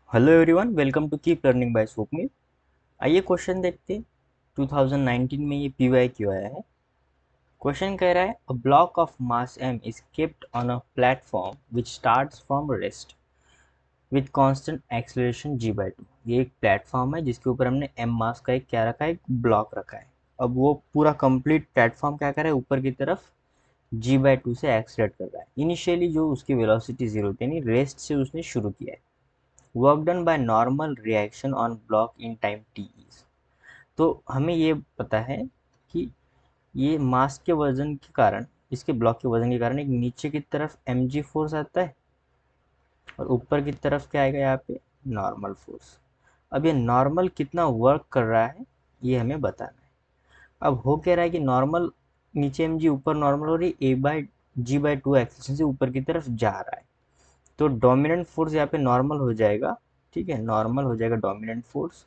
Hello everyone, welcome to keep learning by Swapnil. आइए question देखते हैं। 2019 में ये PYQ आया है। क्वेश्चन कह रहा है a block of mass m is kept on a platform which starts from rest with constant acceleration g/2। ये एक प्लेटफॉर्म है जिसके ऊपर हमने m मास का एक क्या रखा है, एक ब्लॉक रखा है। अब वो पूरा कंप्लीट प्लेटफॉर्म क्या कर रहा है, ऊपर की तरफ g/2 से एक्सलेट कर रहा है। इनिशियली जो उसकी वेलोसिटी जीरो थी, यानी रेस्ट से उसने शुरू किया है। Work done by normal reaction on block in time T is. तो हमें ये पता है कि ये मास के वजन के कारण, इसके ब्लॉक के वजन के कारण एक नीचे की तरफ mg फोर्स आता है और ऊपर की तरफ क्या आएगा यहाँ पे, नॉर्मल फोर्स। अब ये नॉर्मल कितना वर्क कर रहा है ये हमें बताना है। अब हो क्या रहा है कि नॉर्मल नीचे mg, ऊपर नॉर्मल, और ये a/g/2 एक्सेलरेशन से ऊपर की तरफ जा रहा है। तो डोमिनेंट फोर्स यहाँ पे नॉर्मल हो जाएगा। ठीक है, नॉर्मल हो जाएगा डोमिनेंट फोर्स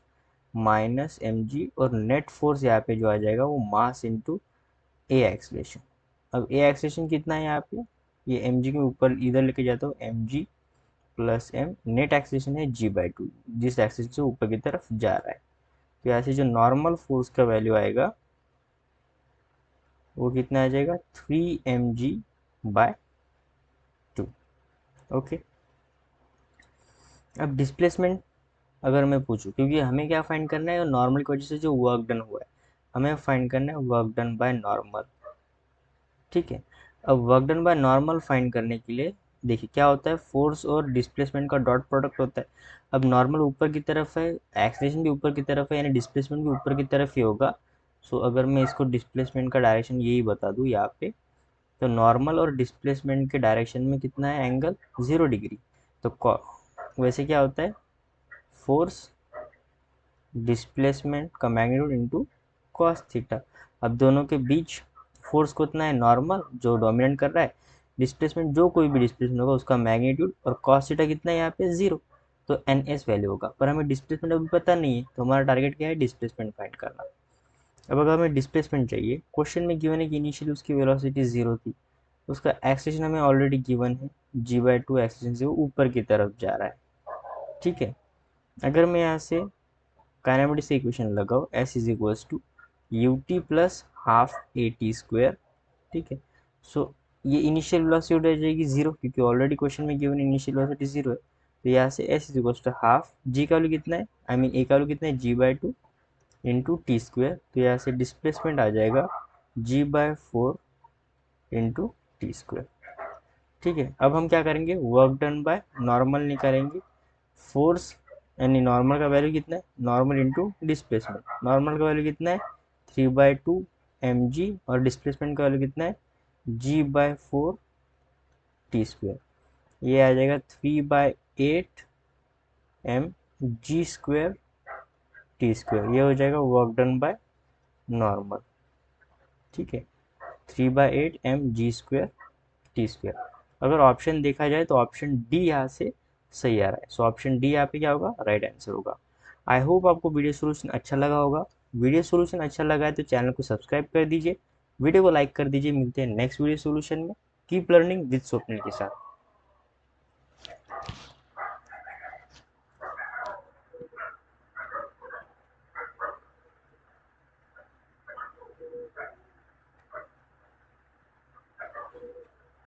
माइनस mg, और नेट फोर्स यहाँ पे जो आ जाएगा वो मास इंटू ए एक्सलेशन। अब ए एक्सलेशन कितना है यहाँ पे, ये mg के ऊपर इधर लेके जाता हूँ, mg plus m। Net acceleration है g/2, जिस एक्सलेशन से ऊपर की तरफ जा रहा है। तो यहाँ से जो नॉर्मल फोर्स का वैल्यू आएगा वो कितना आ जाएगा, 3mg/2। ओके। अब डिस्प्लेसमेंट अगर मैं पूछूं, क्योंकि हमें क्या फाइंड करना है, नॉर्मल की वजह से जो वर्क डन हुआ है हमें फाइंड करना है वर्क डन बाय नॉर्मल। ठीक है। अब work done by normal find करने के लिए देखिए क्या होता है, फोर्स और डिस्प्लेसमेंट का डॉट प्रोडक्ट होता है। अब नॉर्मल ऊपर की तरफ है, एक्सलेशन भी ऊपर की तरफ है, यानी डिस्प्लेसमेंट भी ऊपर की तरफ ही होगा। सो अगर मैं इसको डिस्प्लेसमेंट का डायरेक्शन यही बता दूँ यहाँ पे, तो नॉर्मल और डिस्प्लेसमेंट के डायरेक्शन में कितना है एंगल, 0 डिग्री। तो वैसे क्या होता है, फोर्स डिस्प्लेसमेंट का मैग्नीट्यूड इनटू कॉस थीटा। अब दोनों के बीच फोर्स कितना है, नॉर्मल जो डोमिनेट कर रहा है, डिस्प्लेसमेंट जो कोई भी डिस्प्लेसमेंट होगा उसका मैग्नीट्यूड, और कॉस थीटा कितना है यहाँ पे, 0। तो एन एस वैल्यू होगा, पर हमें डिस्प्लेसमेंट अभी पता नहीं है, तो हमारा टारगेट क्या है, डिस्प्लेसमेंट फाइंड करना। अब अगर हमें डिस्प्लेसमेंट चाहिए, क्वेश्चन में गिवन है कि इनिशियली उसकी वेलोसिटी 0 थी, उसका एक्सेलेरेशन हमें ऑलरेडी गिवन है, g/2 एक्सेलेरेशन से वो ऊपर की तरफ जा रहा है। ठीक है। अगर मैं यहाँ से काइनेमेटिक्स से इक्वेशन लगाओ, s is equals to ut plus half a t square. ठीक है। सो ये इनिशियल वेलोसिटी हो जाएगी 0, क्योंकि ऑलरेडी क्वेश्चन में गिवन इनिशियल वेलोसिटी 0 है। तो यहाँ से s is equals to half, g का वैल्यू कितना है, आई मीन a का वैल्यू कितना है, g/2 इंटू टी स्क्वेयर। तो यहाँ से डिस्प्लेसमेंट आ जाएगा g/4 इंटू टी स्क्वेयर। ठीक है। अब हम क्या करेंगे, वर्क डन बाय नॉर्मल निकालेंगे। फोर्स यानी नॉर्मल का वैल्यू कितना है, नॉर्मल इंटू डिस्प्लेसमेंट। नॉर्मल का वैल्यू कितना है, 3/2 mg, और डिस्प्लेसमेंट का वैल्यू कितना है, g/4 टी स्क्वेयर। ये आ जाएगा 3/8 mg² टी स्क्वेयर। ये हो जाएगा वर्क डन बाय नॉर्मल। ठीक है, 3/8 mg² टी स्क्वेयर। अगर ऑप्शन देखा जाए तो ऑप्शन डी यहाँ से सही आ रहा है। सो ऑप्शन डी यहाँ पे क्या होगा, राइट आंसर होगा। आई होप आपको वीडियो सोल्यूशन अच्छा लगा होगा। वीडियो सोल्यूशन अच्छा लगा है तो चैनल को सब्सक्राइब कर दीजिए, वीडियो को लाइक कर दीजिए। मिलते हैं नेक्स्ट वीडियो सोल्यूशन में। कीप लर्निंग विद स्वप्निल के साथ।